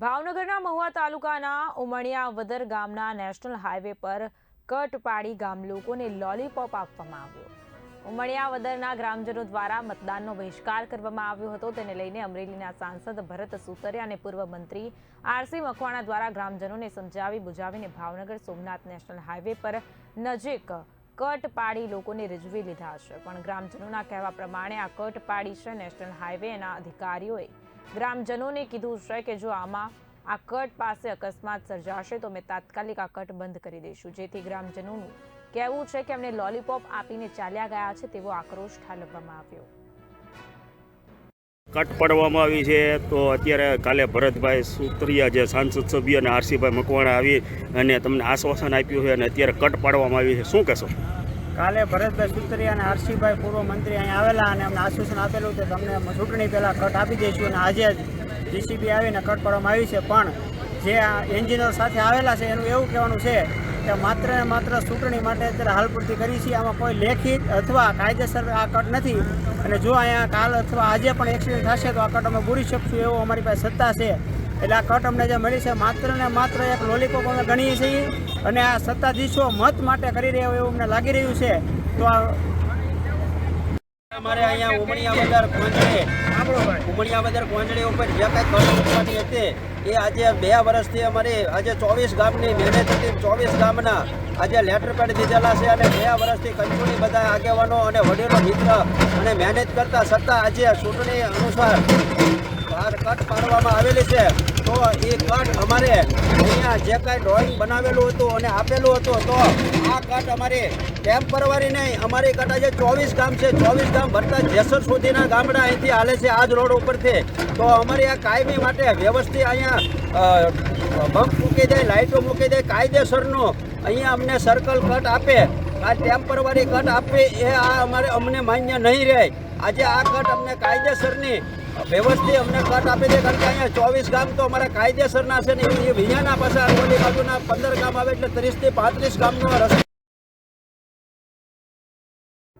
ભાવનગરના મહુવા તાલુકાના ઉમણિયાવદર ગામના નેશનલ હાઈવે પર કટ પાડી ગામ લોકોને લોલીપોપ આપવામાં આવ્યો। ઉમણિયાવદરના ગ્રામજનો દ્વારા મતદાનનો બહિષ્કાર કરવામાં આવ્યો હતો। તેને લઈને અમરેલીના સાંસદ ભરત સુતરિયા અને પૂર્વ મંત્રી આરસી મકવાણા દ્વારા ગ્રામજનોને સમજાવી બુજાવીને ભાવનગર સોમનાથ નેશનલ હાઈવે પર નજીક કટ પાડી લોકોને રીઝવી લીધા છે। પણ ગ્રામજનોના કહેવા પ્રમાણે આ કટ પાડી છે નેશનલ હાઈવેના અધિકારીઓએ ગ્રામજનોને કીધું છે કે જો આમાં આ કટ પાસે અકસ્માત સર્જાશે તો અમે તાત્કાલિક આ કટ બંધ કરી દઈશું। જેથી ગ્રામજનોનું કહેવું છે કે અમને લોલીપોપ આપીને ચાલ્યા ગયા છે તેવો આક્રોશ ઠાલવવામાં આવ્યો। કટ પાડવામાં આવી છે તો અત્યારે કાલે ભરતભાઈ સુતરિયા જે સાંસદ સભ્ય અને આરસીભાઈ મકવાણા આવી અને તમને આશ્વાસન આપ્યું છે અને અત્યારે કટ પાડવામાં આવી છે, શું કહેશો? કાલે ભરતભાઈ સુતરિયા અને આરસીભાઈ પૂર્વ મંત્રી અહીંયા આવેલા અને અમને આશ્વાસન આપેલું કે તમને ચૂંટણી પહેલાં કટ આપી દઈશું અને આજે જ જીસીબી આવીને કટ પાડવામાં આવી છે। પણ જે એન્જિનિયર સાથે આવેલા છે એનું એવું કહેવાનું છે કે માત્ર ને માત્ર ચૂંટણી માટે અત્યારે હાલ પૂરતી કરી છે। આમાં કોઈ લેખિત અથવા કાયદેસર આ કટ નથી અને જો અહીંયા કાલ અથવા આજે પણ એક્સિડન્ટ થશે તો આ કટ અમે પૂરી શકશું એવું અમારી પાસે સત્તા છે। એટલે આ કટ અમને જે મળી છે માત્ર ને માત્ર એક લોલીપોપ અમે ગણીએ છીએ અને આ સત્તાધીશો મત માટે કરી રહ્યા એવું અમને લાગી રહ્યું છે। તો આ અમારે અહીંયા ઉમણિયાવદર કોંજળી ઉપર જે કાંઈ કટ મૂકવાની હતી એ આજે 2 વર્ષથી અમારી આજે 24 ગામની મહેનત હતી। 24 ગામના આજે લેટર પેડ દીધેલા છે અને 2 વર્ષથી કંચુણી બધા આગેવાનો અને વડીલો મિત્ર અને મહેનત કરતા છતાં આજે ચૂંટણી અનુસાર કટ પાડવામાં આવેલી છે। તો એ કટ અમારે અહીંયા જે કાંઈ ડ્રોઈંગ બનાવેલું હતું અને આપેલું હતું તો આ કટ અમારી ટેમ્પરરી નહીં, અમારી કટ આજે 24 ગામ છે। 24 ગામ ભરતા જેસર સુધીના ગામડા અહીંથી હાલે છે આ જ રોડ ઉપરથી। તો અમારી આ કાયમી માટે વ્યવસ્થિત અહીંયા બમ્પ મૂકી દે, લાઇટો મૂકી દે, કાયદેસરનું અહીંયા અમને સર્કલ કટ આપે, આ ટેમ્પરરી કટ આપે એ આ અમને માન્ય નહીં રહે। આજે આ કટ અમને કાયદેસરની વ્યવસ્થિત અમને કટ આપી દે, કારણ કે અહીંયા 24 ગામ તો અમારા કાયદેસરના છે ને એ વિયાના પાછા ઓલી બાજુના 15 ગામ આવે એટલે 30 થી 35 ગામનો રસ્તો